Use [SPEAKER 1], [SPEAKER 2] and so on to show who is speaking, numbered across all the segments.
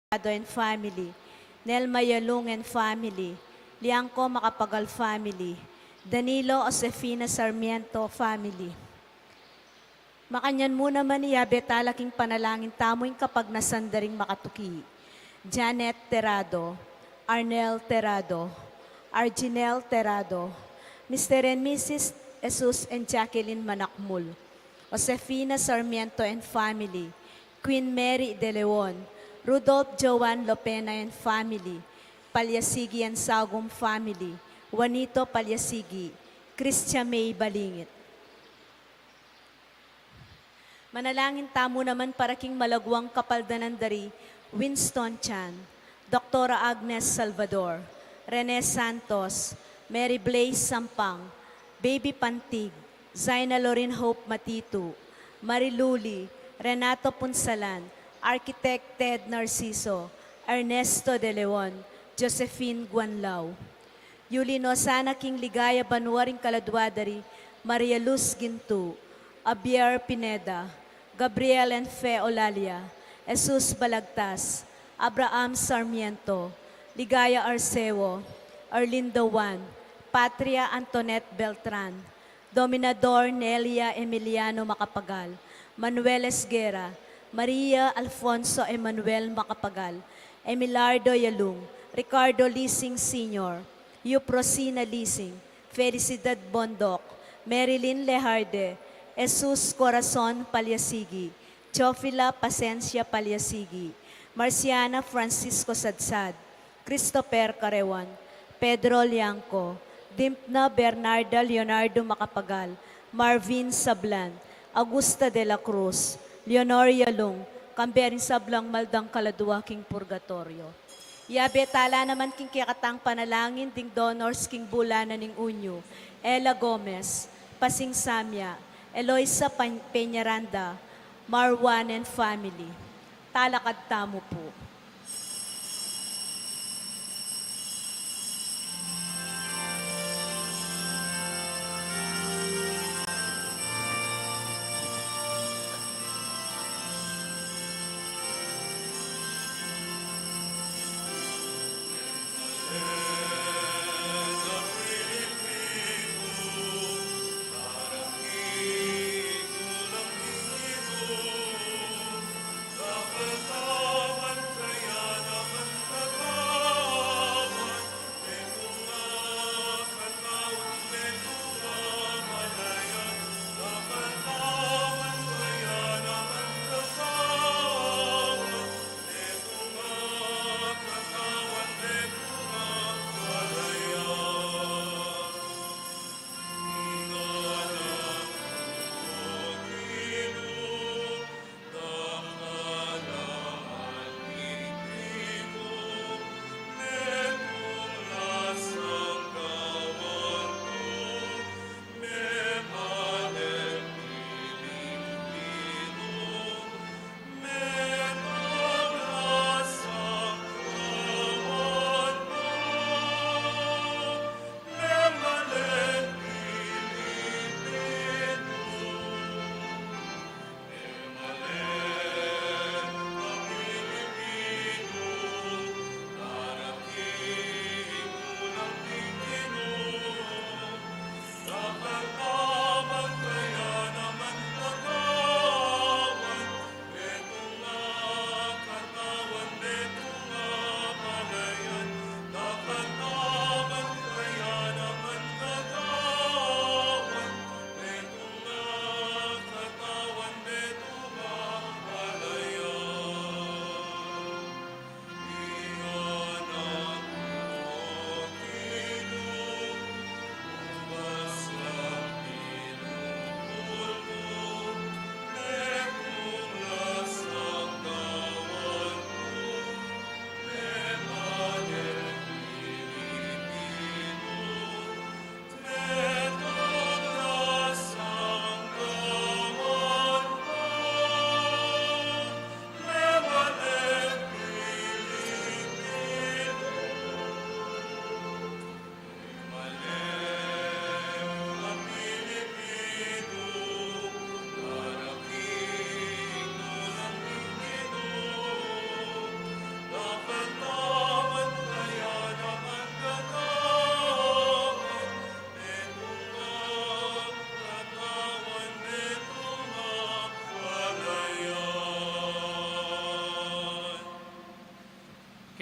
[SPEAKER 1] and family, Nelma Yalung and family, Liangco Macapagal family, Danilo Josefina Sarmiento family. Makanyan muna man iyabe talaking panalangin tamoy kapag nasandaring makatuki. Janet Terado, Arnel Terado, Arginel Terado, Mr. and Mrs. Jesus and Jacqueline Manakmul, Josefina Sarmiento and family, Queen Mary De Leon, Rudolph Joan Lopena and family, Palyasigi and Sagum family, Juanito Palyasigi, Christian May Balingit. Manalangin tamo naman para king malagwang kapaldanandari, Winston Chan, Dr. Agnes Salvador, Rene Santos, Mary Blaze Sampang, Baby Pantig, Zaina Lorin Hope Matitu, Mariluli, Renato Punsalan, Architect Ted Narciso, Ernesto De Leon, Josephine Guanlao. Yulino Sana King Ligaya Banwaring Kaladwadari, Maria Luz Gintu, Abier Pineda, Gabriel and Fe Olalia, Jesus Balagtas, Abraham Sarmiento, Ligaya Arceo, Arlindo Juan, Patria Antoinette Beltran, Dominador Nelia Emiliano Macapagal, Manuel Esguera, Maria Alfonso Emmanuel Macapagal, Emilardo Yalung, Ricardo Lising Sr., Yuprosina Lising, Felicidad Bondok, Marilyn Lejarde, Jesus Corazon Palyasigi, Chofila Pasencia Palyasigi, Marciana Francisco Sadsad, Christopher Carewan, Pedro Liangco, Dimpna Bernarda Leonardo Macapagal, Marvin Sablan, Augusta de la Cruz, Leonor Yalung, Kamberin Sablang Maldang Kaladua King Purgatorio. Yabe tala naman king kiyakatang panalangin ding donors king bulana ning unyo, Ella Gomez, Pasing Samya, Eloisa Peñaranda, Marwan and family. Talakad tamo po.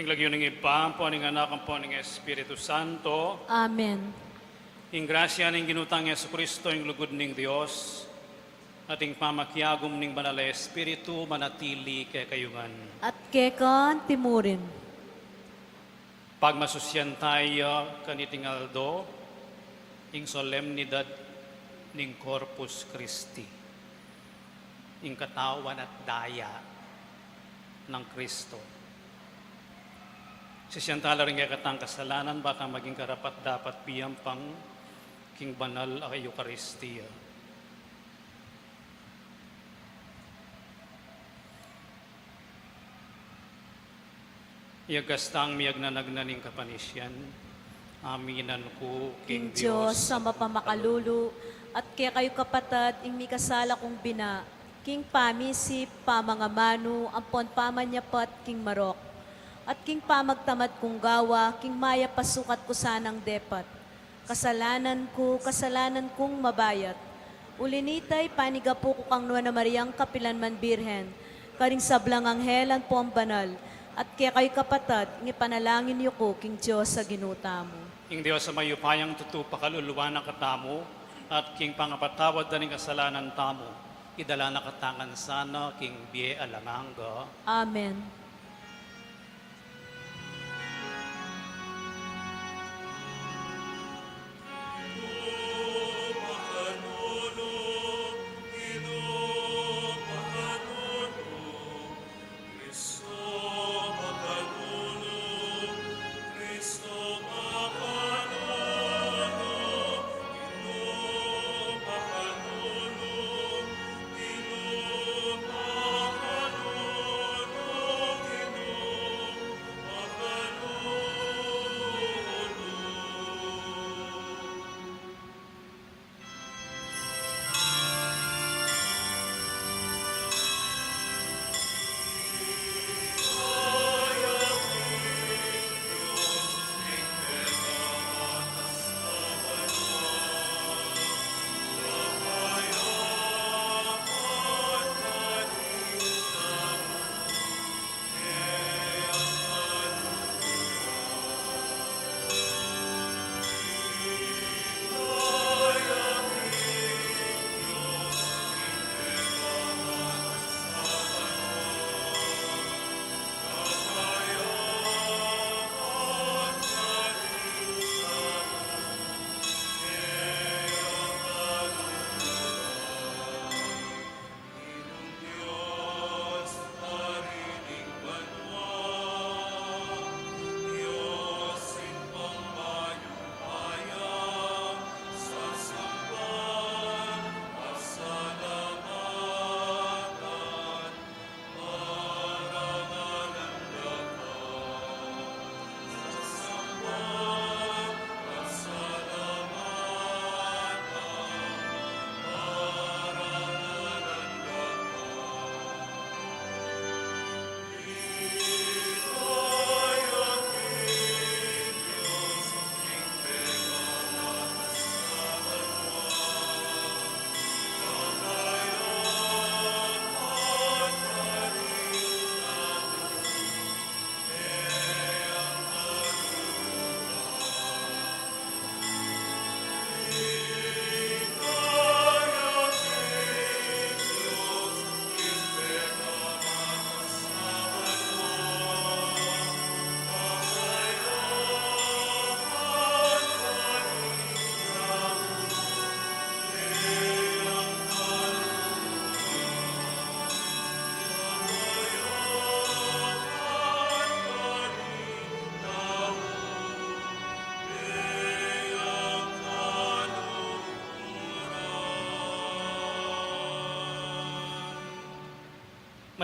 [SPEAKER 2] Ing lagyo ng ipampo, ning anak ang po ng Espiritu Santo,
[SPEAKER 1] Amen.
[SPEAKER 2] ing grasya ning ginutang Yesu Kristo, ing lugod ning Dios, at ing pamakyagom ning banal na Espiritu, manatili kay kayungan.
[SPEAKER 1] At kekan timurin.
[SPEAKER 2] Pagmasusyan tayo kaniting aldo, ing solemnidad ning Corpus Christi, ing katawan at daya ng Kristo. Sisiyantala rin kaya katang kasalanan, baka maging karapat dapat piyampang king banal ay Eucharistia. Iagastang miyag na nagnaning kapanisyan, aminan ko
[SPEAKER 1] King Diyos sa mapamakalulu, at kaya kayo kapatad, ing mikasala kong bina, King pamisip, pamangamanu, ampon pamanyapat, King marok. At king pamagtamad kong gawa, king maya pasukat ko sanang depat. Kasalanan kong mabayat. Ulinitay, panigapo ko kang Nuana Mariang Kapilan man Birhen. Karing sablang anghelan po ang banal. At kaya kayo kapatad, ipanalangin niyo ko, king Diyos sa ginuta mo.
[SPEAKER 2] Ing Diyos sa mayupayang tutupa kaluluwa na katamo, at king pangapatawad na ning kasalanan tamo, idala na katangan sana, king biye alamanga.
[SPEAKER 1] Amen.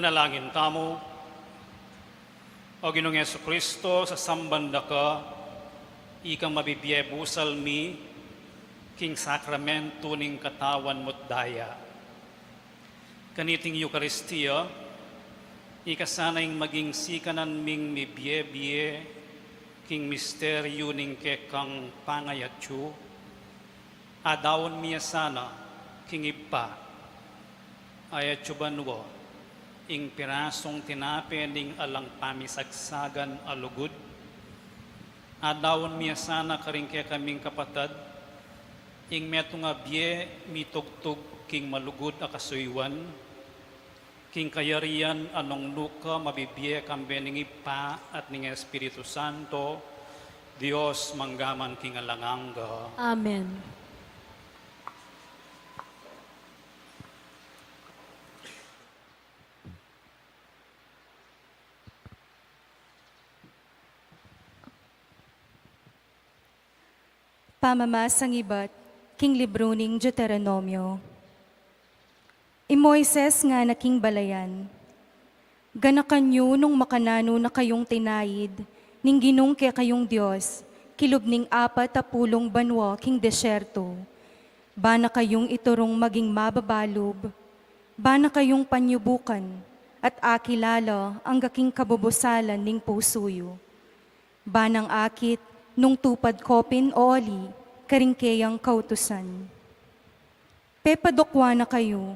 [SPEAKER 2] Manalangin tamo. O Ginoong Yesu Kristo, sa sambanda ka, ikang mabibiyebusal mi, king sakramento ning katawan mo't daya. Kaniting Eucharistia, ikasanayng maging sikanan ming mibiye-biye, king misteryo ning kekang pangayatyo, adawon miya sana, king ipa, ayatyo banwo, ing pirasong tinape ning alang pamisagsagan alugod. Adawon miya sana karingke kaming kapatad, ing meto nga biye mitugtog king malugod akasuywan, king kayarian anong luka mabibiye kambe ning ipa at ning Espiritu Santo, Dios manggaman king alanganga.
[SPEAKER 1] Amen.
[SPEAKER 3] Pamamasang iba't king libro ning Deuteronomio. I Moises nga naking balayan, ganakan yu nung makanano na kayong tinayid, ning ginung kaya kayong Diyos, kilub ning 40 banwa king desyerto. Bana kayong iturong maging mababalob, bana kayong panyubukan, at akilala ang gaking kabubusalan ning pusuyo. Banang akit, nung tupad kopin o oli, karingkeyang kautusan. Pepadokwa na kayo,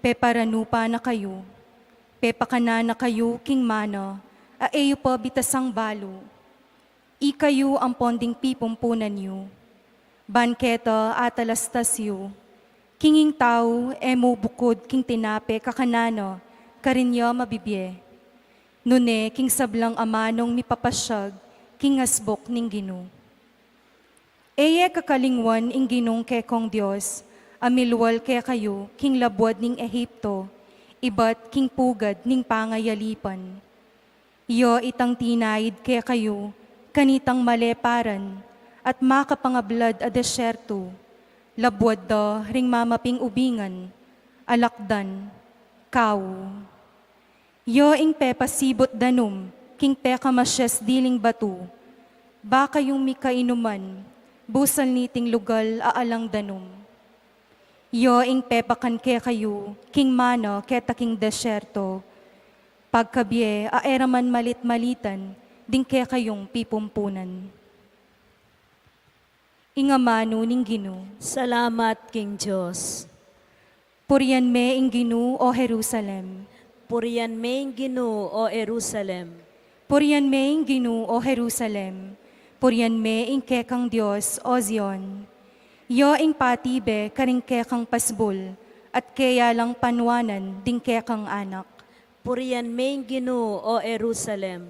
[SPEAKER 3] peparanupa na kayo, pepakana na kayo king mana, aeyo pa bitasang balo. Ikayo ang ponding pipumpunan yu, banketa atalastas yu, kinging tao emo bukod king tinape kakanana, karinya mabibye. Nune king sablang amanong mipapasyag, king asbok ning Gino. Eye kakalingwan ing ginong kekong Diyos, amilwal kaya kayo, king labwad ning Ehipto, ibat king pugad ning pangayalipan. Iyo itang tinayid kaya kayo, kanitang maleparan, at makapangablad a desyerto, labwad da ring mamaping ubingan, alakdan, kaw. Iyo ing pepasibot danum, king pekamasyes diling batu, baka yung mikainuman, busal niting lugal aalang danum. Yo ing pepakan ke kayo, king mana keta king desyerto, pagkabye aeraman malit-malitan, ding ke kayong pipumpunan. Ingamano ning Gino,
[SPEAKER 1] Salamat, King Diyos.
[SPEAKER 3] purian me ing Gino o Jerusalem,
[SPEAKER 1] Purian main Gino o Jerusalem.
[SPEAKER 3] purian me ing Gino o Jerusalem, purian me ing kekang Diyos o Zion. Yo ing patibe karing kekang pasbul, at kaya lang panwanan ding kekang anak.
[SPEAKER 1] Purian main Gino o Jerusalem.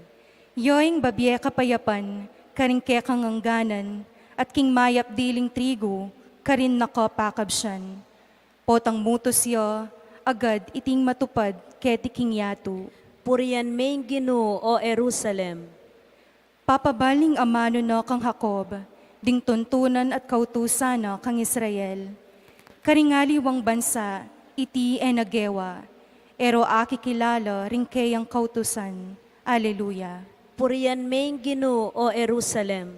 [SPEAKER 3] Yo ing babye kapayapan, karing kekang angganan, at king mayap diling trigo, karin nakapakabsyan. Potang mutos yo, agad iting matupad, keti king yato.
[SPEAKER 1] Purian main Gino o Jerusalem.
[SPEAKER 3] Papabaling amano na kang Jacob, ding tuntunan at kautusan na kang Israel. Karingaliwang bansa, iti enagewa, ero aki kilala ring kayang kautusan. Alleluia.
[SPEAKER 1] Purian main Gino o Jerusalem.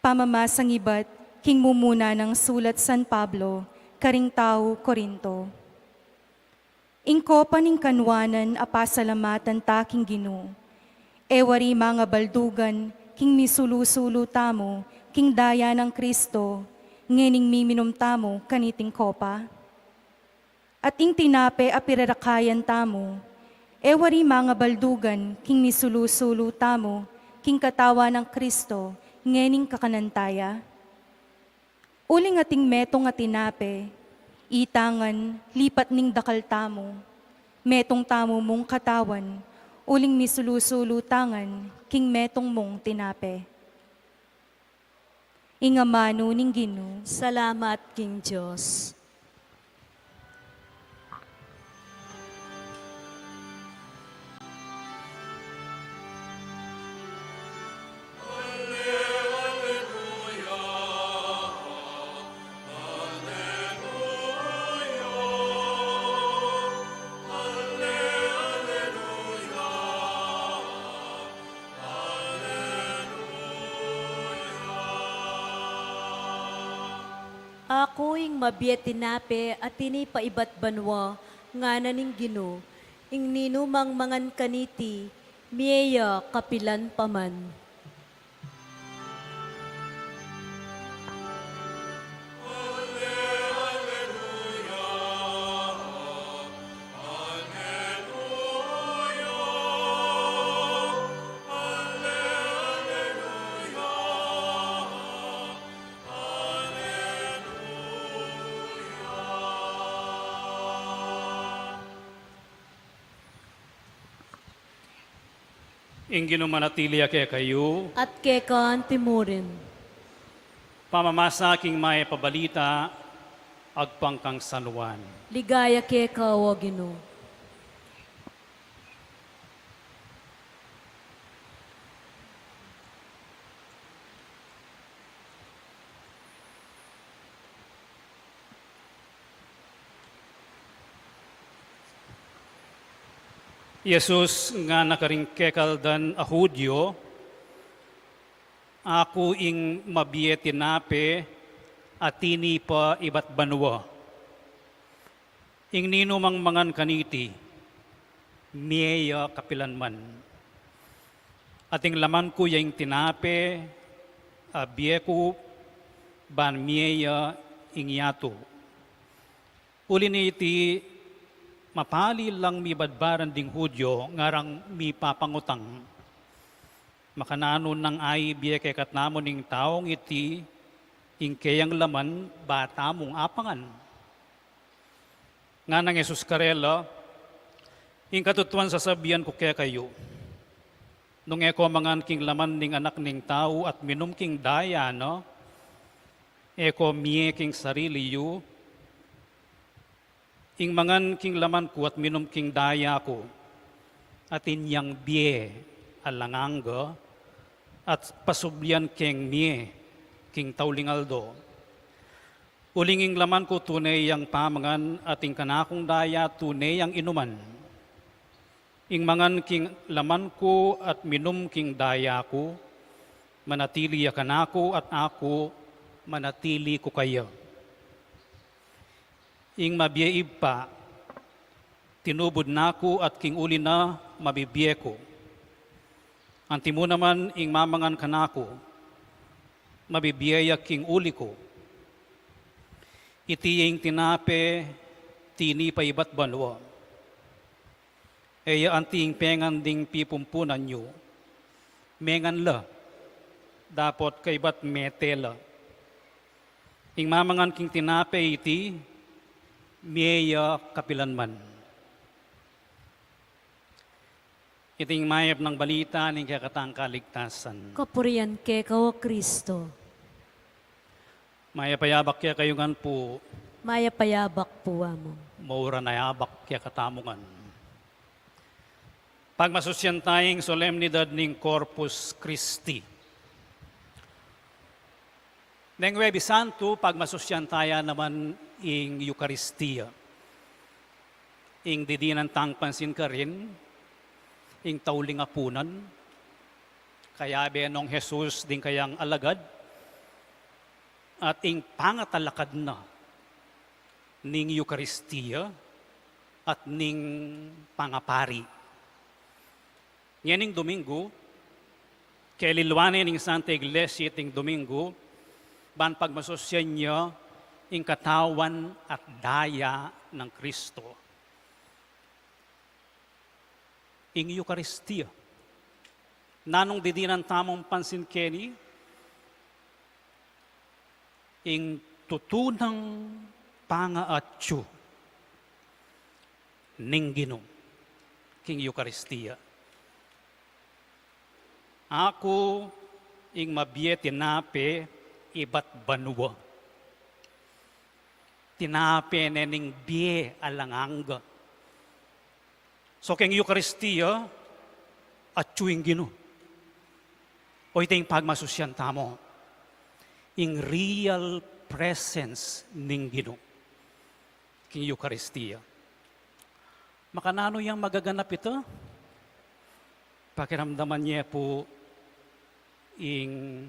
[SPEAKER 3] Pamamasang iba't king mumuna ng sulat San Pablo, karing tao Korinto. Ingko paning kanwanan apasalamatan taking Gino. Ewari mga baldugan, king misulu-sulu tamo, king daya ng Kristo, ngening miminom tamo kaniting kopa. At ing tinape apirarakayan tamo, ewari mga baldugan, king misulu-sulu tamo, king katawa ng Kristo, ngening kakanantaya. Uling ating metong at tinape, itangan, lipat ning dakal tamo, metong tamo mong katawan, uling misulu-sulu tangan, king metong mong tinape. Ingamano ning Gino,
[SPEAKER 1] Salamat, King Diyos. Ako'ing mabiyet tinape at tinipaibat banwa, nga naning Gino, ing ninumang mangan kaniti, miyeya kapilan paman.
[SPEAKER 2] ing ginumanatilia kaya kayo,
[SPEAKER 1] at kekan timurin.
[SPEAKER 2] pamamasaking may pabalita, agpangkang saluan.
[SPEAKER 1] Ligaya keka o Ginoo.
[SPEAKER 2] Jesus nga nakaringkekal dan a Hudyo, ako ing mabiye tinape at tini pa ibat banwa. Ing ninumang mangan kaniti, miya kapilanman. Ating laman ko yung tinape, abiye ko ban miya ing yato. Uli ni iti mapali lang mi badbaran ding Hudyo, ngarang mi papangutang. Makananon ng ay biye kay katnamon ning taong iti, ing kayang laman, bata mong apangan. Nga nang Jesus Karela, ing katutuan sasabihan ko kaya kayo, nung eko mangan king laman ning anak ning tao at minum king daya, no? Eko miye king sarili yu, ing mangan king laman ko at minum king daya ko, at inyang biye alanganga, at pasublian king miye, king taulingaldo. Ulinging laman ko tunay ang pamangan, at ing kanakong daya tunay ang inuman. Ing mangan king laman ko at minum king daya ko, manatili ya kanako at ako, manatili ko kayo. Ing mabiyaib pa, tinubod nako at king uli na mabibiye ko. Anti mo naman ing mamangan kanako, mabibiyaya king uli ko. Iti ing tinape, tini pa ibat banwa. Eya anti ing pengan ding pipumpunan nyo, mengan la, dapot kaibat metela. Ing mamangan king tinape iti, miya kapilanman. Iting mayap ng balita ng kakatang kaligtasan.
[SPEAKER 1] Kapurian keka o Kristo.
[SPEAKER 2] Mayapayabak kaya kayungan po,
[SPEAKER 1] Maya payabak po mo.
[SPEAKER 2] maura na yabak kaya katamungan. Pagmasusyan tayong solemnidad ng Corpus Christi. Neng Webis Santo, pagmasusyan tayo naman ing Eucharistia. Ing didinan tang pansin ka rin, ing tauling apunan, kaya benong Jesus din kayang alagad, at ing pangatalakad na ning Eucharistia at ning pangapari. Nganing Domingo, kay lilwanin ning Santa Iglesia ting Domingo, ban pagmasosyan niya ing katawan at daya ng Kristo. Ing Eucharistia. Nanong didinan tamong pansin keni, ing tutunang pangaatyo ning Ginoo king Eucharistia. Ako ing mabiye tinape ibat banwa. Tinape nening biye alanganga. So king Eucharistia atyo ing Ginoo. O ito yung pagmasusyan tamo. In real presence ning Ginoo king Eucharistia. Makanano yang magaganap ito? Pakiramdaman niya po ing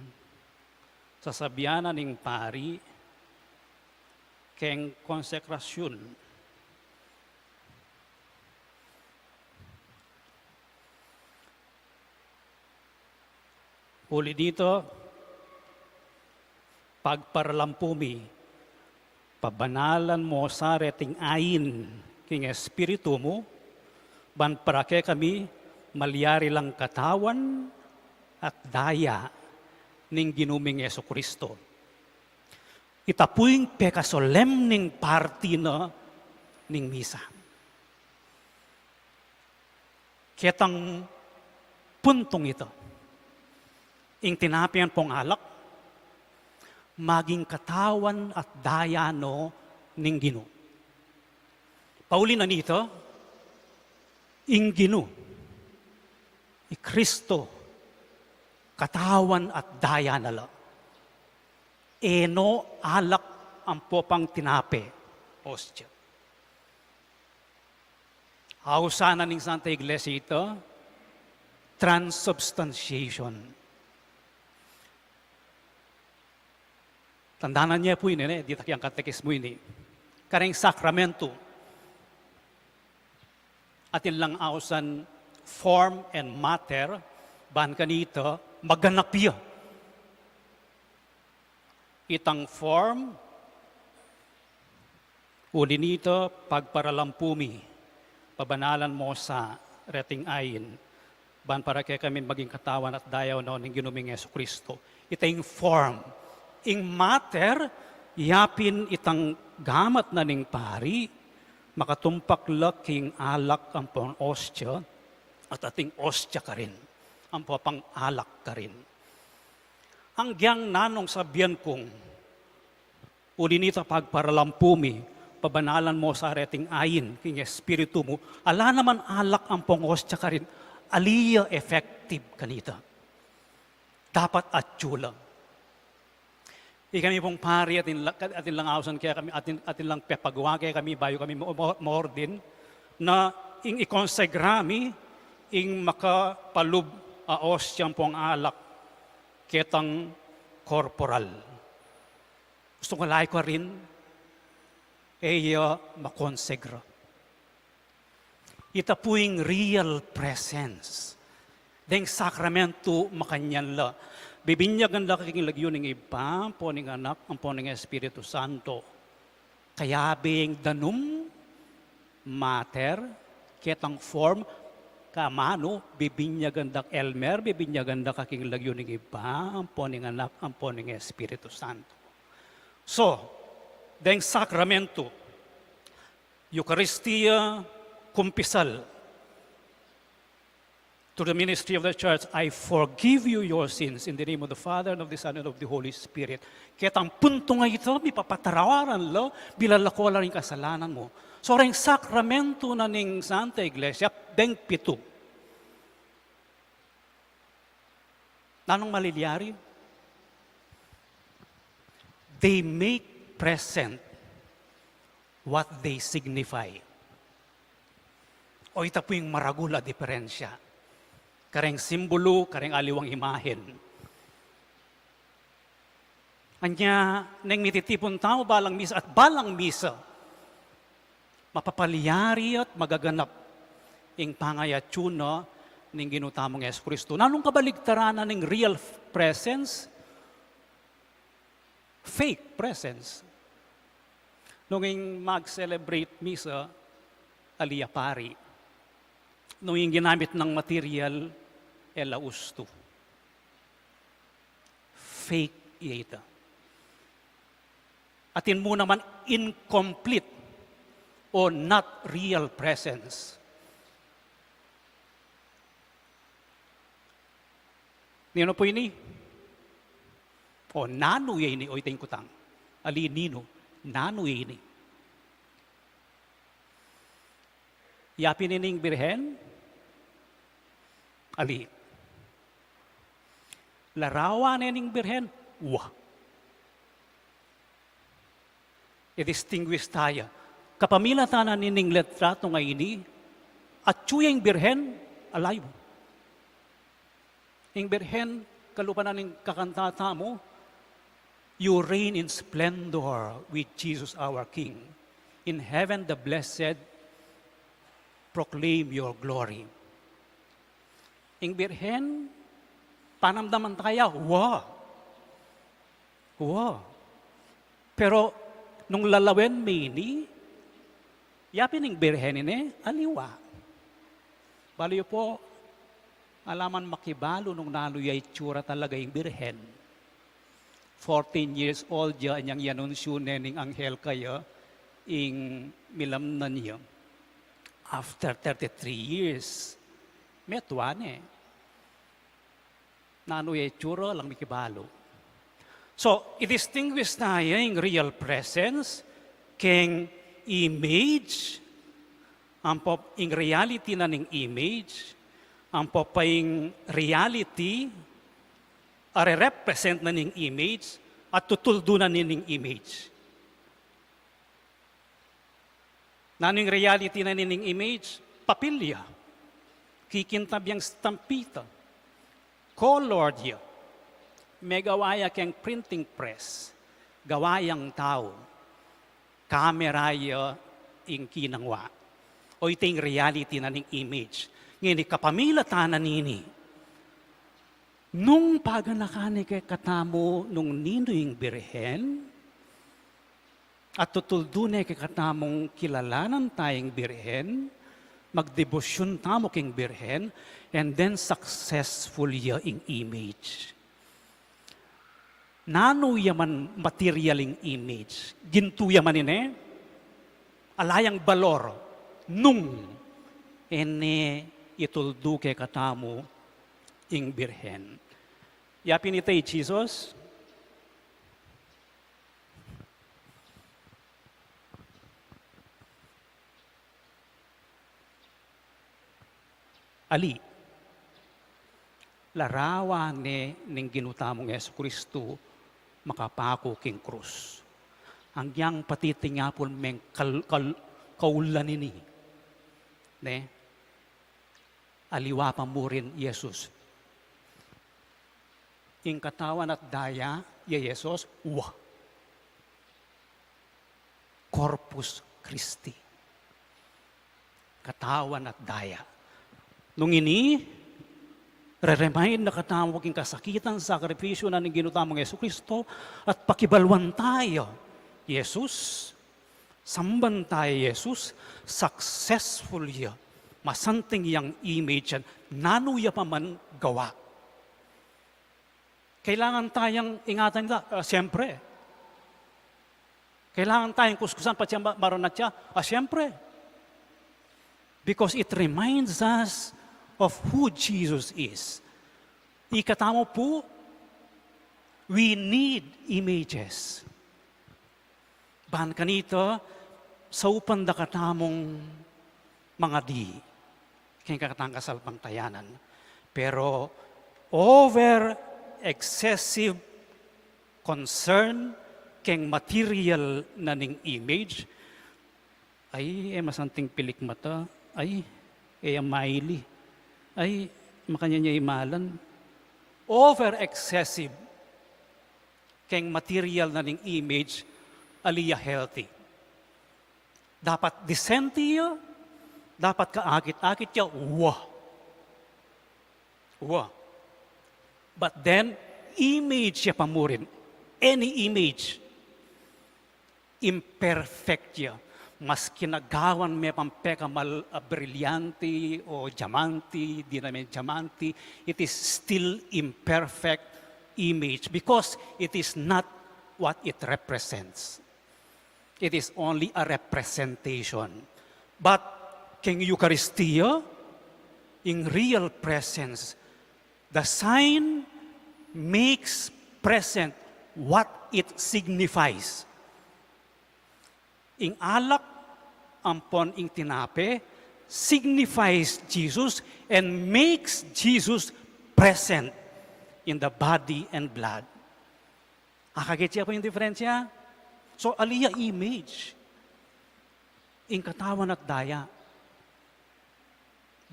[SPEAKER 2] sasabianan ning pari keng konsekrasyon. Uli dito, pagparalampumi, pabanalan mo sa reting ayin king espiritu mo, ban parake kami, malyari lang katawan at daya ning ginuming Yesu Kristo. Itapuing pekasolemning party na ning misa. Ketang puntong ito, ing tinapian pong alak, maging katawan at dayano ning Ginoo. Pauli na nito, ing Ginoo, i Kristo, katawan at dayanala. Eno alak ang popang tinape, ostya. Hausana ning Santa Iglesia ito, transubstantiation. Tandaan niya po ini, di takyang katekismo ini. Kareng sakramento. Atin lang ausan form and matter, ban kanito, maganap iya. Itang form, uli nito, pagparalampumi, pabanalan mo sa reting ayin, ban para kaya kami maging katawan at dayaw na ng ginuming Yesu Kristo. Itang form, ing matter, yapin itang gamat na ning pari, makatumpak laking alak ang pang ostya, at ating ostya ka rin, ang pang alak ka rin. Ang giyang nanong sabihan kong, uli nito pagparalampumi, pabanalan mo sa reting ayin, king espiritu mo, ala naman alak ang pang ostya ka rin, aliya effective kanita. Dapat atsula. Kami pong pari atin lang ausan kaya kami atin lang pepagawa kaya kami bayo kami maordin na ing ikonsegrami ing makapalub aos siyang pong alak ketang corporal. Gusto ko lahi ko rin makonsegra. Ita po yung real presence. Deng sakramento makanyan la. Bibinyagan la kaking lagyo ng iba, po ng anak, ang po ng Espiritu Santo. Kaya bing danum, mater, ketang form, kamano, bibinyagan dak elmer, bibinyagan da kaking lagyo ng iba, ang po ng anak, ang po ng Espiritu Santo. So, deng sakramento, Eucharistia, kumpisal, to the ministry of the church, I forgive you your sins in the name of the Father, and of the Son, and of the Holy Spirit. Ketang punto nga ito, may papatarawaran lo, bilalako rin kasalanan mo. So, rin sakramento na ning Santa Iglesia, deng pito. Nanong maliliari? They make present what they signify. O ito po yung maragula diferensya. Kareng simbolo, kareng aliwang imahen. Anya, nang mititipon tao balang misa at balang misa, mapapaliyari at magaganap ing pangayatsuna ning ginutamong Yesu Kristo. Nanong kabaligtaranan ng real presence? Fake presence. Nung mag-celebrate misa, aliyapari. Nung yung ginamit ng material, elausto. Fake ita. Atin mo naman incomplete o not real presence. Nino po ini? O nano ini o iting kutang. Ali nino, nano ini. Yapin ining birhen, ali. Larawan ining birhen, wah. I-distinguish tayo. Kapamila tanan ining letrato nga ini, at chuyang birhen, alay mo. Ing birhen, kalupanan ng kakantata mo, you reign in splendor with Jesus our King. In heaven the blessed proclaim your glory. Ing birhen, panamdaman tayo, wow. Wow. Pero, nung lalawen mini, yapin ing birhen ini, aliwa. Baliyo po, alaman makibalo nung naluyay tsura talaga ing birhen. 14 years old ya, anyang yanunsyo nening anghel kaya, ing milamnan niya. After 33 years, metuan eh. Nano itsura lang mikibalo. So, i-distinguish tayo yung real presence keng image, ang po in reality na ning image, ang po pa yung reality, represent na ning image, at tutuldo na ning image. Naning reality na ning image, papilya, kikintabyang stampita, colored ya, may gawaya kang printing press, gawayang tao, kamera ya, ing kinangwa. O ito yung reality na ning image. Ngayon, kapamilata na nini. Nung paganakani kay katamo nung ninoy birhen, at tutuldunay kay katamong kilalanan tayong birhen, magdebosyon tamo king birhen, and then successful ya ing image. Nano yaman materialing image, ginto yaman ine, alayang balor, nung ene ituldu kay katamo ing birhen. Yapin itay Jesus, ali, larawan ning ginutamong Yesu Kristo makapako king krus. Ang yang patitingapon meng kaulan nini. Ne? Aliwa pa mo rin Yesus. Ing katawan at daya, ya Yesus, Corpus Christi. Katawan at daya. Nung ini, re-remind na katawag ing kasakitan, sakripisyo na ng ginutamong Yesu Kristo at pakibalwan tayo. Jesus, samban tayo Jesus, successful ya. Masanting yang image yan, nanuya pa man gawa. Kailangan tayong ingatan nila, siyempre. Kailangan tayong kuskusan pa siya maronat siya, siyempre. Because it reminds us of who Jesus is. Ikatamo po, we need images. Bahan kanito, sa upan da katamong mga di, kaya kakatang kasalpang tayanan. Pero over excessive concern keng material na ning image, ay masanting pilik mata, ay maili, ay makanya niya imalan. Over excessive keng material na ning image, aliya healthy. Dapat disentiyo, dapat kaakit-akit siya, But then, image siya pamurin. Any image. Imperfect siya. Mas kinagawan may pampekamal brilyanti o diamanti, di namin diamanti, it is still imperfect image because it is not what it represents. It is only a representation. But King Eucharistia, in real presence, the sign makes present what it signifies. Ing alak, ampon ing tinape, signifies Jesus and makes Jesus present in the body and blood. Akagit siya po yung diferensya? So, aliya image. Ing katawan at daya.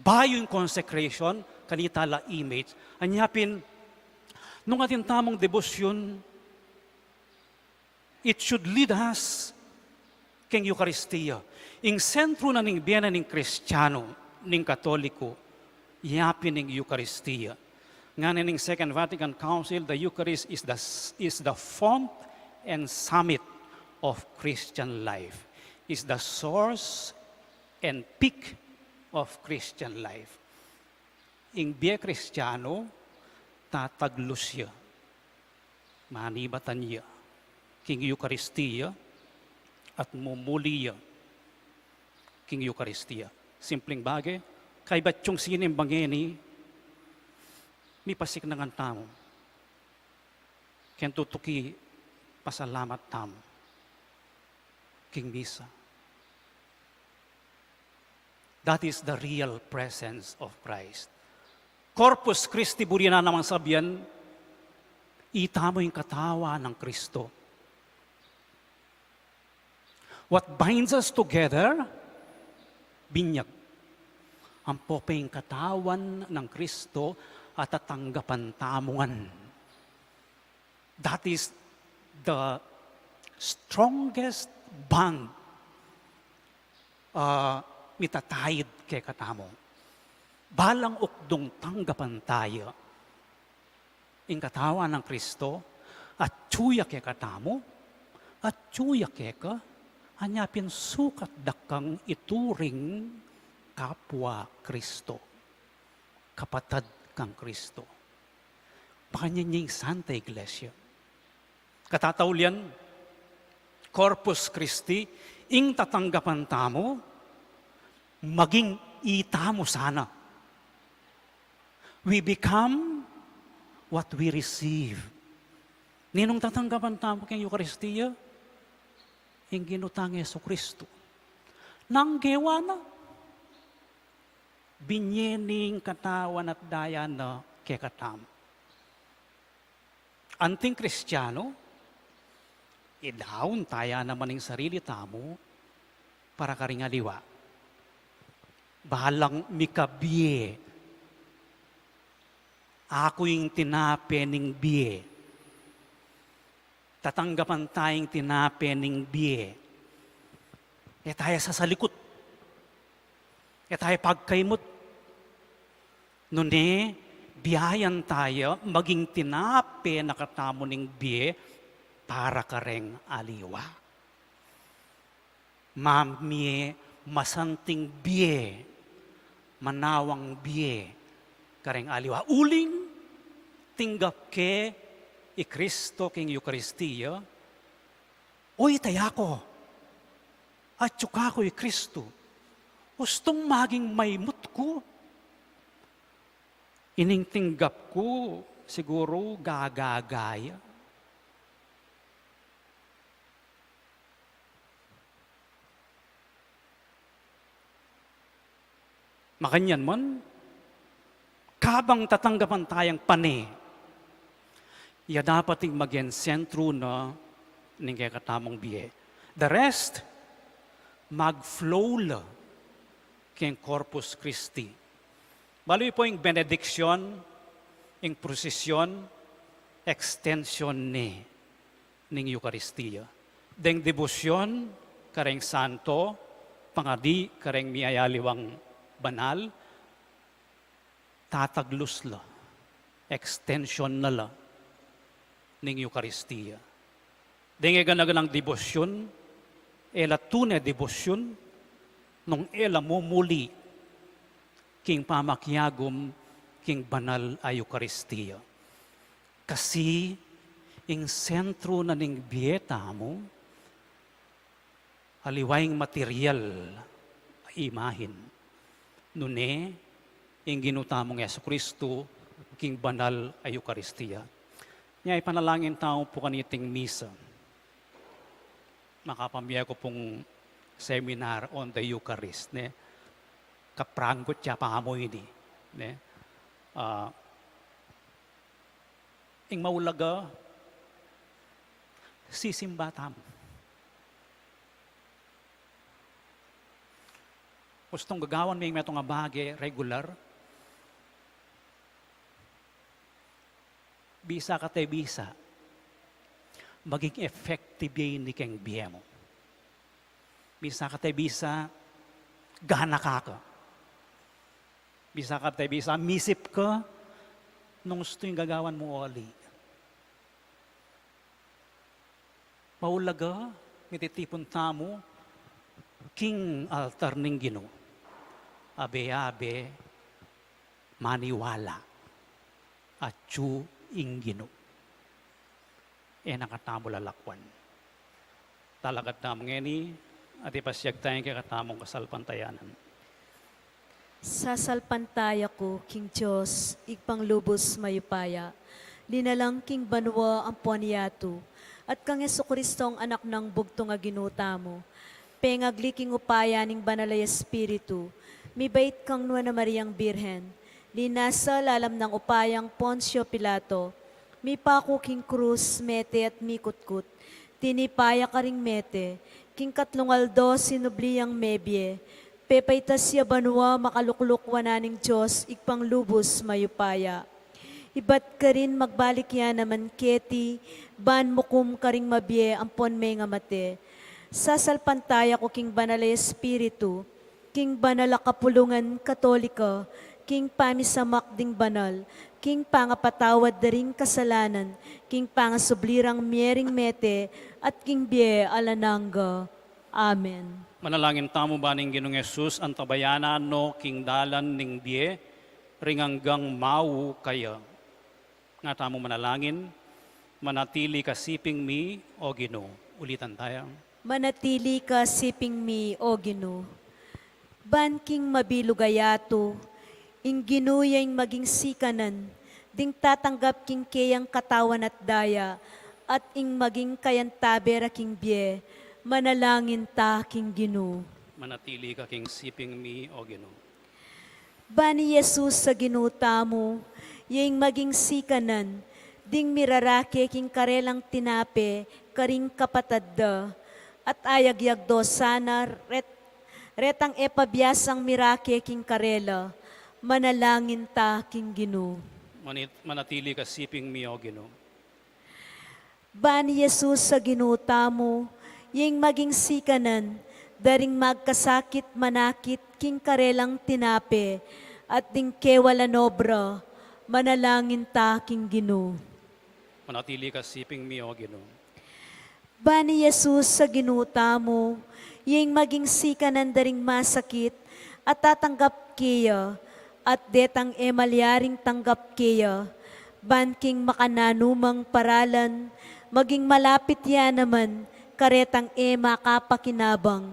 [SPEAKER 2] Bayo yung consecration, kanita la image. Anyapin, nung ating tamong debosyon, it should lead us keng Eucharistia. Ing sentro na ning biyena ning Kristiyano, ning Katoliko, yapin ning Eucharistia. Nga ning Second Vatican Council, the Eucharist is the font and summit of Christian life. Is the source and peak of Christian life. Ing biya Kristiyano, tataglos siya. Manibatan niya. King Eucharistia at mumuli niya. King Eucharistia. Simpleng bagay. Kay batyong sinimbangeni, mi pasik nangan tamo. Ken tutuki pasalamat tamo. King misa. That is the real presence of Christ. Corpus Christi buri na namang sabihan, itamo yung katawa ng Kristo. What binds us together, binyag. Ang popeng katawan ng Kristo at tatanggapan tamungan. That is the strongest bond mitatayid kay katamo. Balang ukdong tanggapan tayo in katawan ng Kristo at tsuya kay katamo at tsuya kay ka hanyapin sukat dakang ituring kapwa Kristo. Kapatad kang Kristo. Pakanyanying Santa Iglesia. Katataulian, Corpus Christi, ing tatanggapan tamo, maging itamo sana. We become what we receive. Ninong tatanggapan tamo kay Eucharistia? Ing ginutang Yesu Kristo. Nanggewa na. Binyening katawan at daya na kay katamo. Anting Kristiyano, idahon taya naman ng sarili tamo para karingaliwa. Bahalang mikabiye. Ako yung tinape ng biye. Tatanggapan tayong tinape ng biye. E tayo sasalikot. E tayo pagkaimot. Nune, biyayan tayo maging tinape na katamo ng biye para kareng aliwa. Mamie masanting biye, manawang biye, kareng aliwa. Uling, tinggap ke i Kristo king Eucharistia, oy tayako, at tsuka ko i Kristo, ustong maging maymut ko. Ining tinggap ko, siguro gagagaya. Makanyan man, kabang tatanggapan tayang pane, ya dapat yung maging sentro na ng katamong biye. The rest, mag-flow la keng Corpus Christi. Baloy po yung benediksyon, yung prosesyon, extension ni ng Eucharistia. Deng debosyon, kareng santo, pangadi, kareng miyayaliwang banal, tataglus la, extension na la ng Eucharistia. Deng ganaganang debosyon, ela tunay debosyon, nung ela mumuli, king pamakyagom, king banal ay Eucharistia. Kasi, ing sentro na ning bieta mo, aliwayng material, imahin. Nune, ing ginutamong Yesu Kristo, king banal ay Eucharistia. Niya ipanalangin tao po kaniting misa. Makapamiyay ko pong seminar on the Eucharist. Ne? Kapranggot siya pangamoy ni. Ne? Ing maulaga, sisimba tam. Gustong gagawan may metong nga bagay regular. Bisa ka tayo bisa. Maging effective yun ni keng biye mo. Bisa ka tayo bisa, gana ka. Bisa ka tayo bisa, misip ka, nung gusto yung gagawan mo oli. Maulaga, mititipon tamo, king altar ning Gino. Abe-abe, maniwala, at tsu ing Gino. E nakatamo lalakwan. Talagat namang ngeni, at ipasyag tayong kakatamong kasalpantayanan.
[SPEAKER 1] Sasalpantaya ko, King Diyos, igpanglubos mayupaya. Linalang King Banwa ang puanyatu, at kang Yesu Kristo ang anak ng bugtong nga ginuta mo. Pengagli king upaya ning banalay espiritu, mibait kang Nuana Mariang Birhen, linasa lalam ng upayang Poncio Pilato, mipako king krus, mete at mikutkut, tinipaya ka ring mete, king katlungaldo sinubliyang mebye, pepaitas siya banwa makalukluk wananing Diyos, igpanglubos mayupaya. Ibat ka rin magbalik yan naman keti, ban mukum ka ring mabye ampon may nga mate. Sasalpantaya ko king banalay espiritu, king banala kapulungan katolika, king pamisamak ding banal, king pangapatawad daring kasalanan, king pangasublirang miering mete, at king bie alananga. Amen.
[SPEAKER 2] Manalangin tamo ba ning Ginoong Yesus ang tabayanan no king dalan ning bie ringanggang mau kaya. Nga tamo manalangin, manatili ka siping mi o Ginoo. Ulitan tayo.
[SPEAKER 1] Manatili ka siping mi, O Ginoo. Banking mabilugayato, ing ginuyang maging sikanan, ding tatanggap king kayang katawan at daya, at ing maging kayantaber king bie, manalangin ta king Ginoo.
[SPEAKER 2] Manatili ka king siping mi o Ginoo.
[SPEAKER 1] Bani Jesus sa ginuta mo, yung maging sikanan, ding mirarake king karelang tinape, karing kapatadda, at ayagyag do sana retang epabyasang mirake king karela, manalangin ta king Ginoo.
[SPEAKER 2] Manatili ka siping mi o Ginoo.
[SPEAKER 1] Bani Jesus sa ginuta mo, yung maging sikanan, daring magkasakit manakit king karelang tinape, at ding kewala nobra, manalangin ta king Ginoo.
[SPEAKER 2] Manatili ka siping mi o Ginoo.
[SPEAKER 1] Bani Jesus sa ginuta mo, yung maging sikanan daring masakit, at tatanggap kaya, at detang emalyaring tanggap kaya, banking makananumang paralan, maging malapit yan naman, karetang makapakinabang,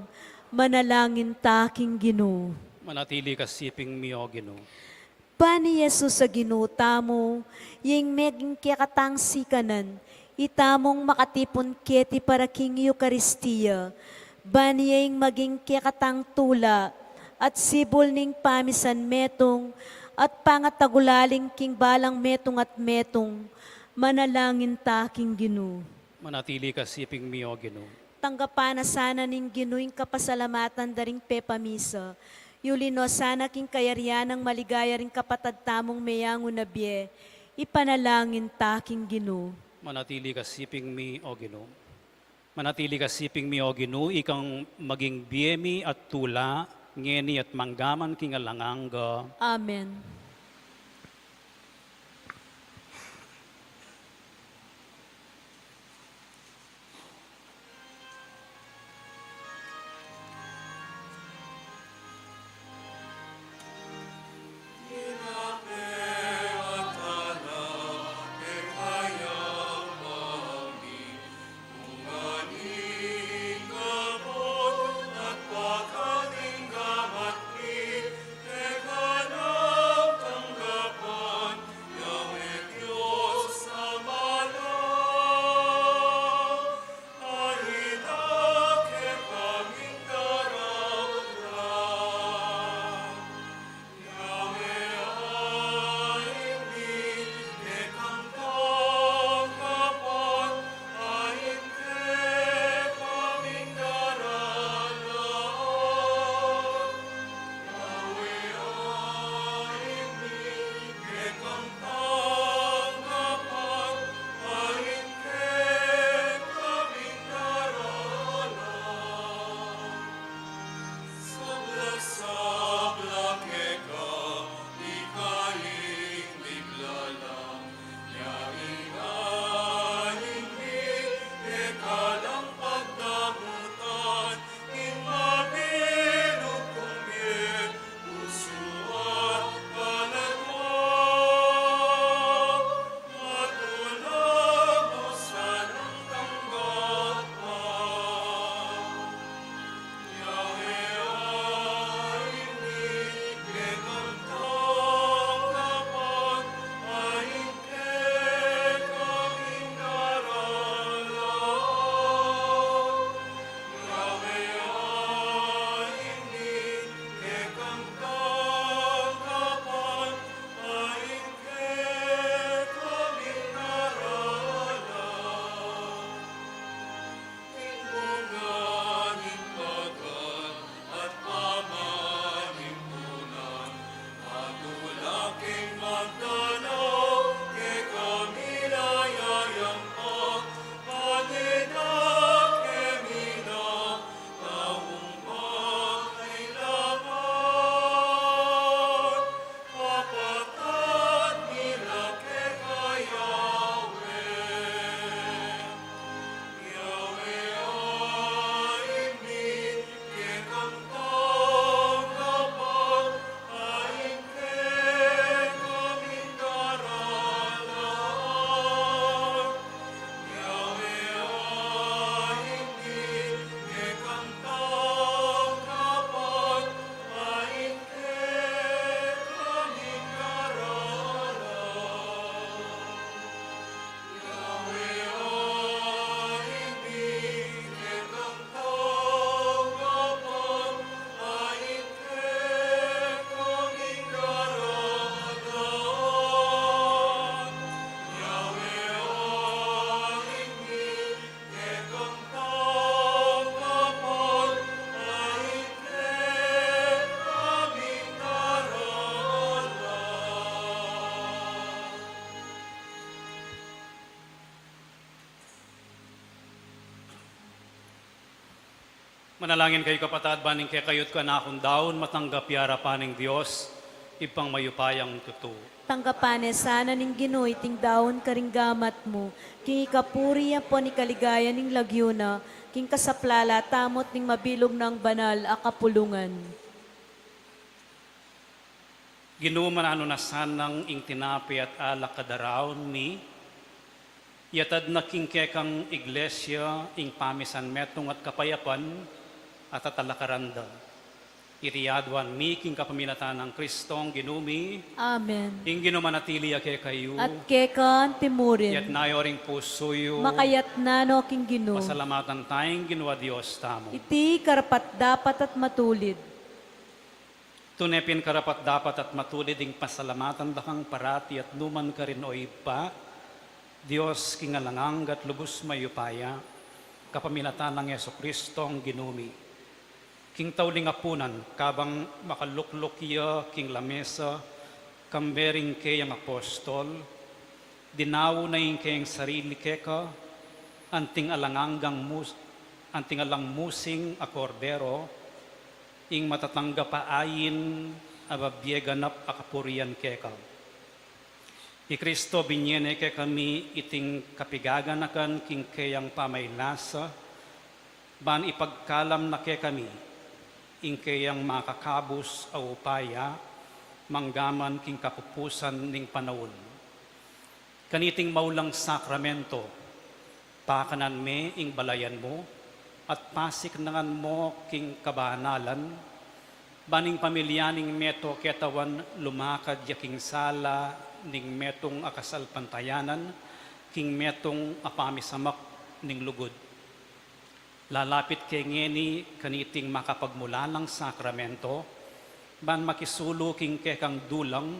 [SPEAKER 1] manalangin ta king Ginoo.
[SPEAKER 2] Manatili ka siping mi o Ginoo.
[SPEAKER 1] Bani Jesus sa ginuta mo, yung meging kikatang sikanan, itamong makatipon keti para king Eucharistia, bani yung maging kikatang tula, at sibol ning pamisan metong, at pangatagulaling king balang metong at metong, manalangin ta king Ginoo.
[SPEAKER 2] Manatili ka siping mi o Ginoo.
[SPEAKER 1] Tanggapan na sana ning ginuing kapasalamatan daring pepamisa. Yulino sana king kayaryan ng maligaya ring kapatad tamong mayango na bie. Ipanalangin ta king Ginoo.
[SPEAKER 2] Manatili ka siping mi o Ginoo. Manatili ka siping mi o Ginoo, ikang maging biyemi at tula, ngeni at manggaman king alanganga.
[SPEAKER 1] Amen.
[SPEAKER 2] Manalangin kayo kapatad, baning kay kayot ka na akong daon, matanggap yara paning Diyos, ipang mayupayang tuto.
[SPEAKER 1] Tanggapane sana ning Ginoy ting daon karing gamat mo. King ikapuri po ni kaligaya ning lagyuna. King kasaplala tamot ning mabilog ng banal a kapulungan.
[SPEAKER 2] Ginuman ano na sanang ing tinapi at alak kadaraon mi, yatad na king kekang iglesia, ing pamisan metong at kapayapan, at atalakaranda. Iriadwan mi king kapaminatan ng Kristong ginumi,
[SPEAKER 1] Amen.
[SPEAKER 2] ing ginumanatili ake kayo,
[SPEAKER 1] At kekan
[SPEAKER 2] yat
[SPEAKER 1] timurin.
[SPEAKER 2] nayoring pusoyo,
[SPEAKER 1] Makayat na no king Gino.
[SPEAKER 2] pasalamatan tayong ginawa Diyos tamo.
[SPEAKER 1] Iti karapat dapat at matulid.
[SPEAKER 2] Tunepin karapat dapat at matulid ing pasalamatan dakang parati at numan ka rin o ipa, Diyos kingalangang at lubos mayupaya, kapaminatan ng Yeso Kristo ang ginumi. King tauling apunan, kabang makaluklukya, king lamesa, kambering kayang apostol, dinaw na yung kayang sarili keka, anting alang musing a kordero, ing matatangga paayin, ababyeganap akapurian keka. I Kristo binyene ke kami iting kapigaganakan king kayang pamaylasa, ban ipagkalam na ke kami, ing kayang makakabus a upaya, manggaman king kapupusan ning panahon. Kaniting maulang sakramento, pakanan me ing balayan mo, at pasik nangan mo king kabanalan, baning pamilyaning meto ketawan lumakad yaking sala, ning metong akasal pantayanan, king metong apamisamak ning lugod. Lalapit kay ngeni kaniting makapagmula ng sakramento, ban makisulo king kekang dulang,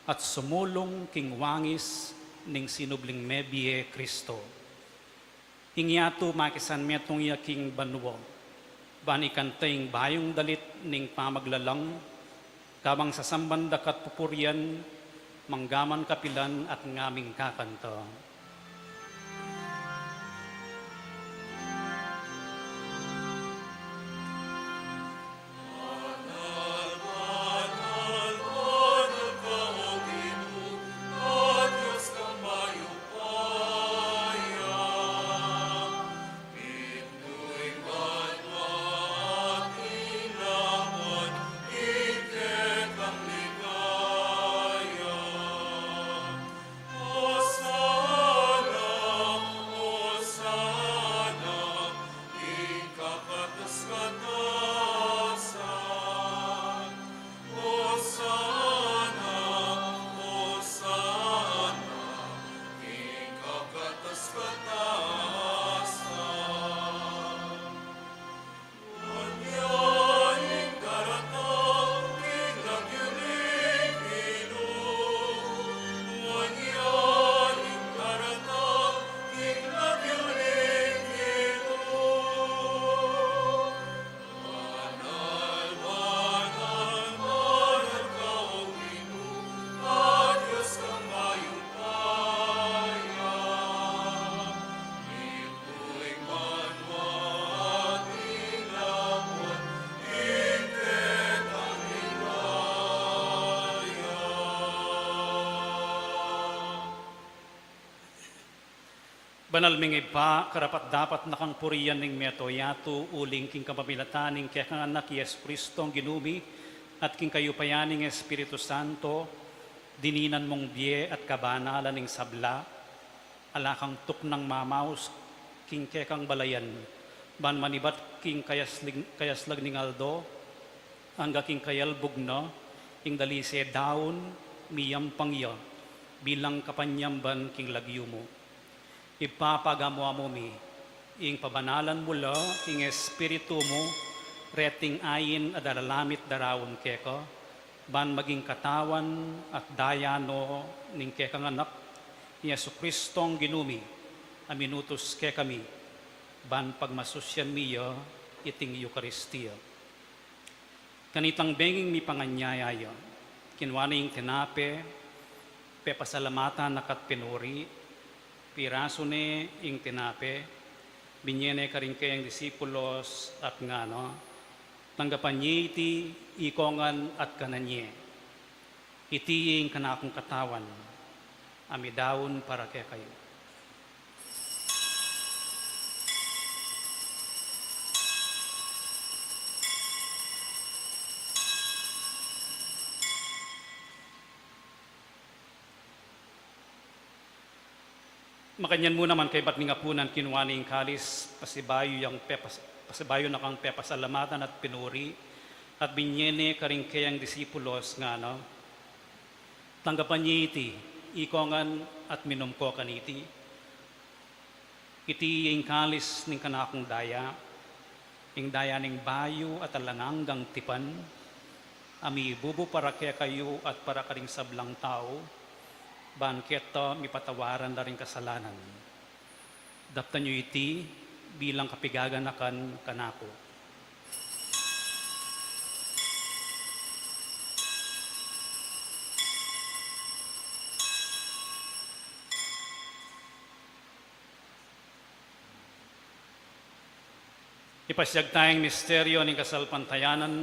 [SPEAKER 2] at sumulong king wangis ning sinubling mebie Kristo. Ingyato makisan metong yaking banwo, ban ikantayng bayong dalit ning pamaglalang, kabang sa sambandakat pupuryan, manggaman kapilan at ngaming kakanta. Banal mingib pa, karapat dapat nakang puriyan ning meto yato, uling king kapamilatan ning kaya kang anak Yesu Kristo ang ginumi, at king kayupayaning Espiritu Santo, dininan mong biye at kabanalan ning sabla, alakang tuknang mamaus, king kaya kang balayan, ban manibat king kayaslag ning aldo, hangga king kayalbog na, ing dalise daon, miyam pangya, bilang kapanyamban king lagyo mo. Ipapagamo mo mi, ing pabanalan mula, ing espiritu mo, reting ayin at daralamit darawon keka, ban maging katawan at dayano ning kekang anak, Yesu Kristong ginumi, aminutos ke kami, ban pagmasusyan miya, iting Eucharistia. Kanitang benging mi panganyayaya, kinwaning tinape, pepasalamatan nakat pinuri, piraso ne ing tinape, Binyene ka rin kayang disipulos at nga, no? Tanggapan niya iti ikongan at kananye. Iti yung kanakong katawan, amidawon para kaya kayo. Makanyan mo naman kay ba't nga punan kinuha ni kalis, pasibayo yung pasibayo na kang pepasalamatan at pinuri, at binyene ka rin kayang disipulos nga, no? Tanggapan niya iti, ikongan at minumko kaniti. Iti yung kalis ng kanakong daya, yung daya ng bayo at alanganggang tipan, ami bubo para kaya kayo at para karing sablang tao, banketo mipatawaran na rin kasalanan. Daptan nyo iti bilang kapigaganakan kanako. Ipasyag tayong misteryo ng kasalpantayanan.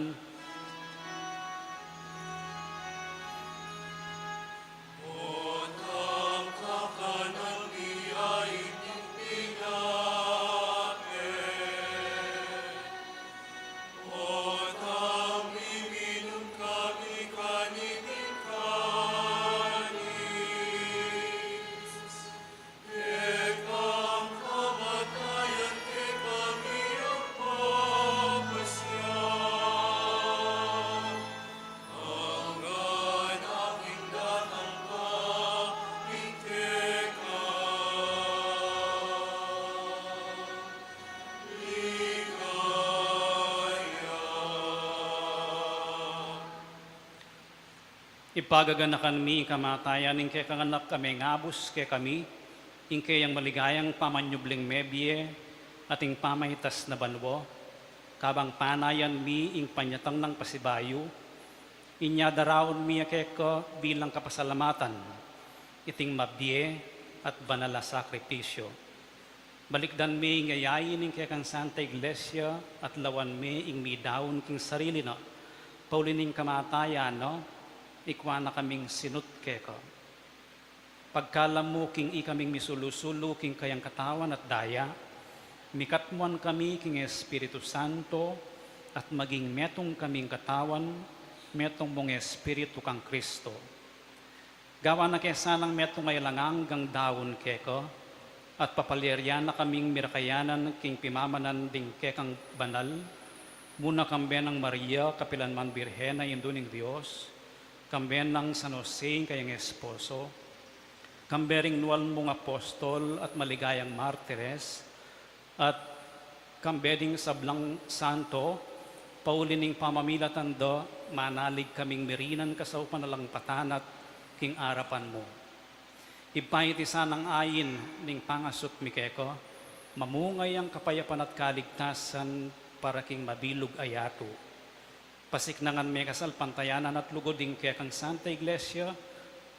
[SPEAKER 2] Ipagaganakan mi kamatayan ing kay kanganak kami ngabus kay kami, ing kay ang maligayang pamanyubling mebye, ating pamahitas na banwo, kabang panayan mi ing panyatang ng pasibayo, inya daraon mi kay ko bilang kapasalamatan, iting mabye at banala sakripisyo. Balikdan mi ngayayin ing kay kang Santa Iglesia at lawan mi ing mi daon king sarili no, paulining kamatayan no, ikwa na kaming sinut keko. Pagkalam mo king ikaming misulusulo king kayang katawan at daya, mikatmuan kami king Espiritu Santo at maging metong kaming katawan, metong mong Espiritu kang Kristo. Gawa na kesanang metong ay langanggang daon keko, at papaliryan na kaming mirakayanan king pimamanan ding kekang banal, muna kamben ng Maria, kapilanman Birhena, induning Diyos, kamben ng San Jose kayang esposo, kambering nual mong apostol at maligayang martires, at kambeding sablang santo, paulining pamamilatan do, manalig kaming mirinan kasaw panalangpatan at king arapan mo. Ipahiti sanang ayin ning pangasot mikeko, mamungay ang kapayapan at kaligtasan para king mabilog ayato. Pasiknangan may kasalpantayanan at lugoding kaya kang Santa Iglesia,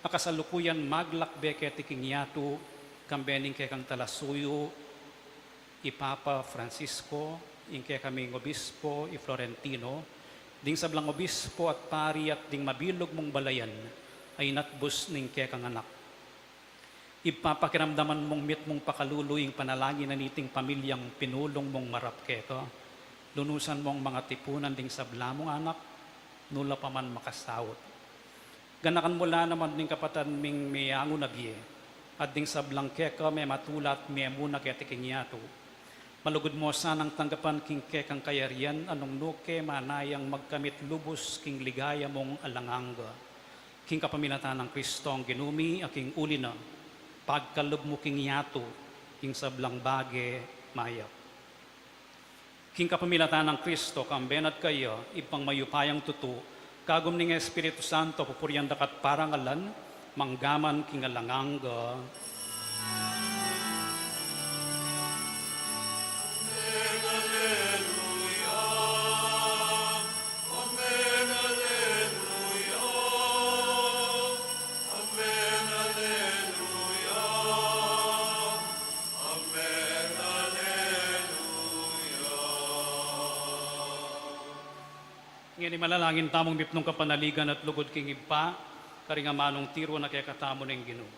[SPEAKER 2] akasalukuyan maglakbe kaya tiking yato, kambening kaya kang talasuyo, Ipapa Francisco, ing kaya kaming obispo, Florentino, ding sablang obispo at pari at ding mabilog mong balayan, ay natbus ning kaya kang anak. Ipapakiramdaman mong mit mong pakaluluing panalangin na niting pamilyang pinulong mong marap keto, lunusan mong mga tipunan ding sabla mong anak, nula pa man makasawot. Ganakan mula naman ding kapatan ming miyango na biye, at ding sablang keka may matulat may muna kaya tiking yato. Malugod mo sanang tanggapan king kekang kayarian, anong nuke manayang magkamit lubos king ligaya mong alanganga. King kapamilatan ng Kristo ang ginumi, aking uli na, pagkalub mo king yato, king sablang bage mayak. King kapamilatan ng Kristo, kambenat kayo, ipang mayupayang tutu, kagum ning Espiritu Santo, pupuryan dakat parangalan, manggaman king alanganga. Ngayon malalangin tamong mipnong kapanaligan at lugod king ipa, karinga manong tiro na kaya katamo ng Ginoo.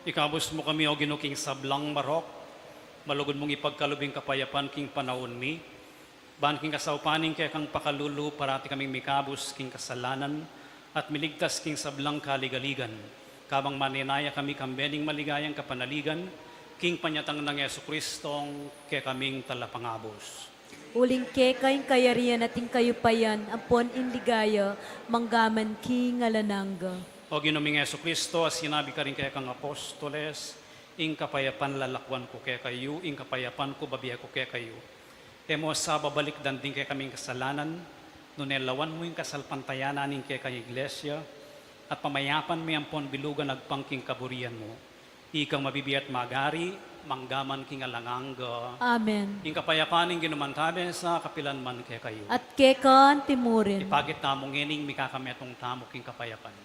[SPEAKER 2] Ikabos mo kami o ginuking sablang marok, malugod mong ipagkalubing kapayapan king panahon mi, ban king kasaupaning kaya kang pakalulu parati kaming mikabos king kasalanan at miligtas king sablang kaligaligan. Kabang maninaya kami kambening maligayang kapanaligan, king panyatang ng Yesu Kristong kaya kaming talapangabos.
[SPEAKER 1] Uling kekay kayarian ating kayupayan, ampon inligaya, manggaman king alananga.
[SPEAKER 2] O Ginoong Yesu Kristo, as sinabi ka rin kaya kang apostoles, ing kapayapan lalakwan ko kaya kayo, ing kapayapan ko babiya ko kaya kayo. Emo sa babalik danding kaya kaming kasalanan, nunelawan mo yung kasalpantayanan ing kaya kay iglesia, at pamayapan mo yung pon bilugan nagpangking kaburian mo. Ikang mabibiyat magari, manggaman king alanganga.
[SPEAKER 1] Amen.
[SPEAKER 2] Ing kapayapan ing ginumantabe sa kapilan man kaya kayo.
[SPEAKER 1] At kekan timurin.
[SPEAKER 2] Ipagit tamong ngining mikakametong tamok king kapayapan.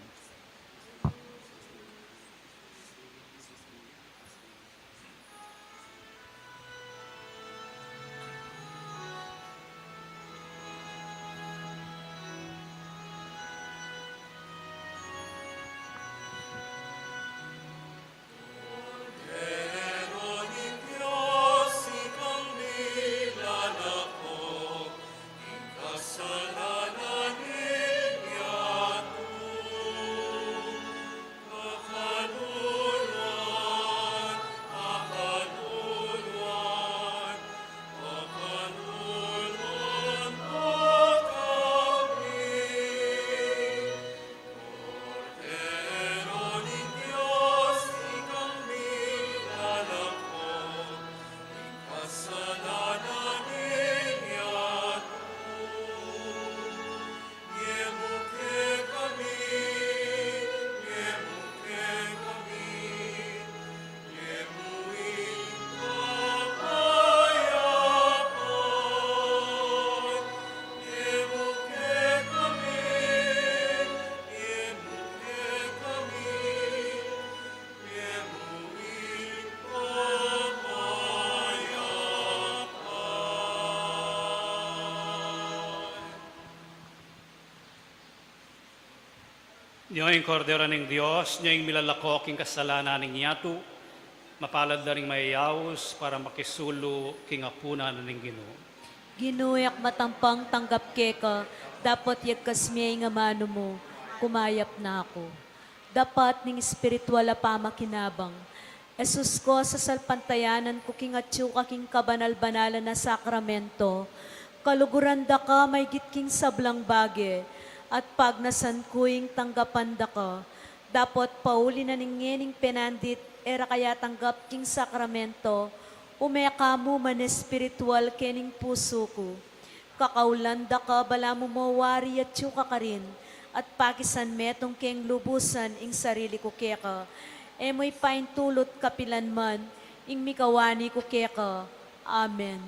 [SPEAKER 2] Diyo'y kordero ng Diyos, niya yung milalako king kasalanan ng yato, mapalad na rin mayayaos para makisulo king apuna na ng Ginoo.
[SPEAKER 1] Ginuyak matampang tanggap keka, dapat yagkasmiyay nga mano mo, kumayap na ako. Dapat ning espiritual a pamakinabang. Esus ko sa salpantayanan ko king atyo king kabanal-banalan na sakramento, kaluguran da ka may gitking sablang bage, at pag nasan kuing tanggapan da ka, dapat pauli na ningening penandit era kaya tanggap king sakramento, Umeka mo man espiritual kening puso ko. Kakaulanda ka bala mo mawari at tsuka ka rin. At pakisan metong keng lubusan ing sarili ko keka. Emoy paintulot kapilan man ing mikawani ko keka. Amen.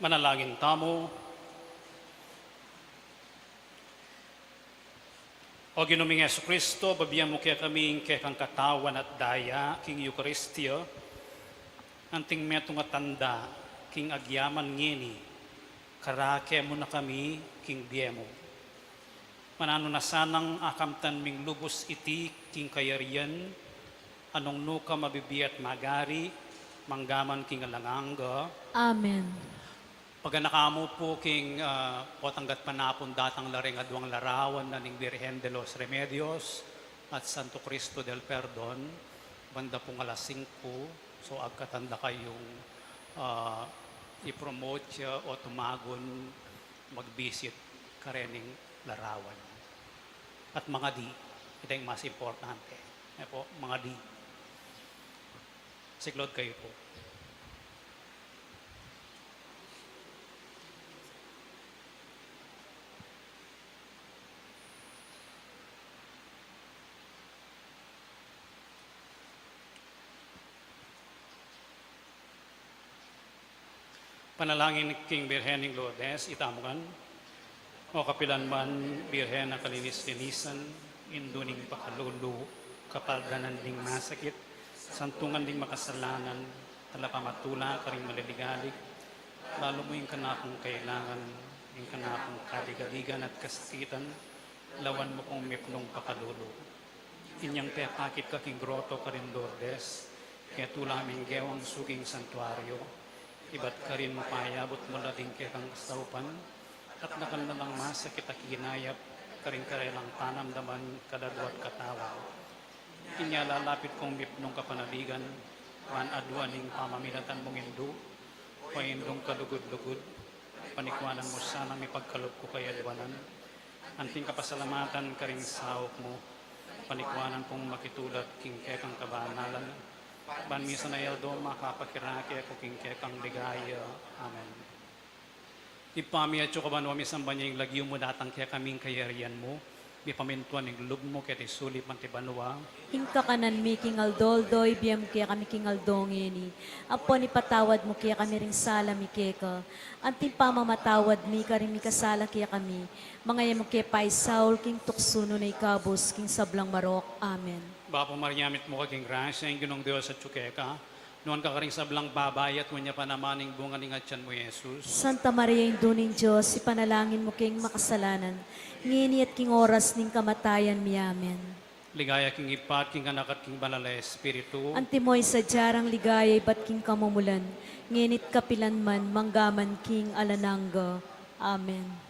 [SPEAKER 2] Manalangin tamo. O Ginoong Yesu Kristo, babiyan mo kaya kami kaya kang katawan at daya, king Eucharistia, anting metong tanda, king agyaman ngini, karake mo na kami, king biemo. Manano na sanang akamtan ming lubos iti, king kayarian, anong nuka mabibiyat magari, manggaman king alanganga.
[SPEAKER 1] Amen.
[SPEAKER 2] Pag nakamo po king potanggat panapon datang lareng adwang larawan na ning Birhen de los Remedios at Santo Cristo del Perdon, banda pong alas 5, so agkatanda kayong i-promote o tumagon, mag-visit karening larawan. At mga di, ito yung mas importante. Po, mga di. Siklod kayo po. Panalangin ni King Birhen ng Lourdes, itamukan. O kapilan man, Birhen na kalinis-linisan, induning pakalulu, kapaldanan ding masakit, santungan ding makasalanan, talapamatula ka rin maliligalig, lalo mo yung kanakong kailangan, yung kanakong kaligaligan at kasakitan, lawan mo kong mipnong pakalulu. Inyang pepakit ka king groto ka rin Lourdes, kaya tulaming gewang suging santuario, iba't ka rin mapayabot mula din kaya kang kasaupan, at nakandalang masakit at ginayap, karing-karelang panamdaman, kadadwat katawan. Inya lalapit kong mipnong kapanaligan, wan adwaning pamaminatan mong indu, o indong kalugod-lugod, panikwanan mo sanang ipagkalog ko kay adwanan, anting kapasalamatan karing sawok mo, panikwanan kong makitulad king kekang kabanalan, ban misa na yaldo makapakirake ako king kekang ligaya. Amen. Ipami at yung kabano kami samba niya yung lagyo mo datang kaya kaming kayarian mo. May pamintuan ng lub mo kaya sulip man tibanwa.
[SPEAKER 1] Hingka kanan mi king aldoldoy, biyam kaya kami king aldongeni. Apo ni patawad mo kaya kami ring sala mi keka. Anting pamamatawad mi ka rin mi kasala kaya kami. Mga yamo kaya pay Saul, king tuksuno na ikabos, king sablang marok. Amen.
[SPEAKER 2] Bapo mariamit mo kaging grasya, yung ginong Diyos at tsukeka. Noon ka karing sablang babayat mo niya panamaning bunga ng atyan mo, Jesus.
[SPEAKER 1] Santa Maria, Induning Diyos, ipanalangin mo king makasalanan. Ngini at king oras ning kamatayan mi. Amen.
[SPEAKER 2] Ligaya king ipat, king anak at king banal na espiritu.
[SPEAKER 1] Antimoy sa jarang ligaya, ba't king kamumulan. Nginit kapilan man, manggaman king alananga. Amen.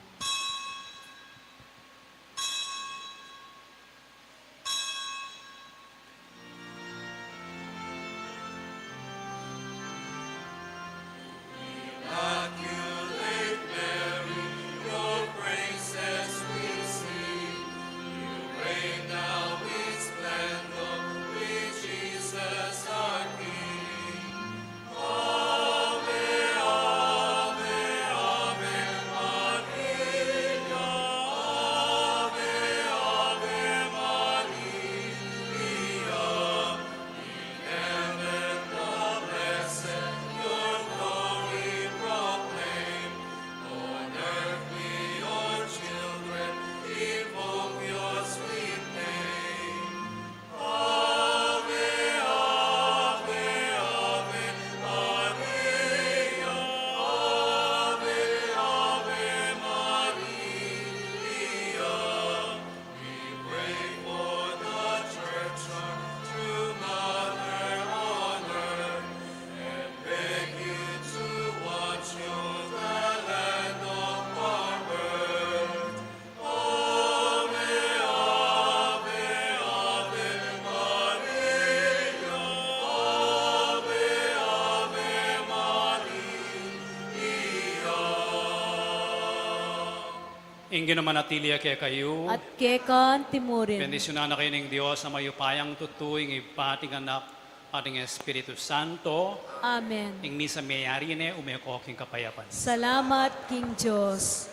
[SPEAKER 2] Ingin naman natili kaya kayo.
[SPEAKER 1] At kekan timurin.
[SPEAKER 2] Bendisyonan na kayo ng Diyos sa mayupayang tutuing ipating anak ating Espiritu Santo.
[SPEAKER 1] Amen.
[SPEAKER 2] Ing misa mayari ne umeko king kapayapan.
[SPEAKER 1] Salamat, King Diyos.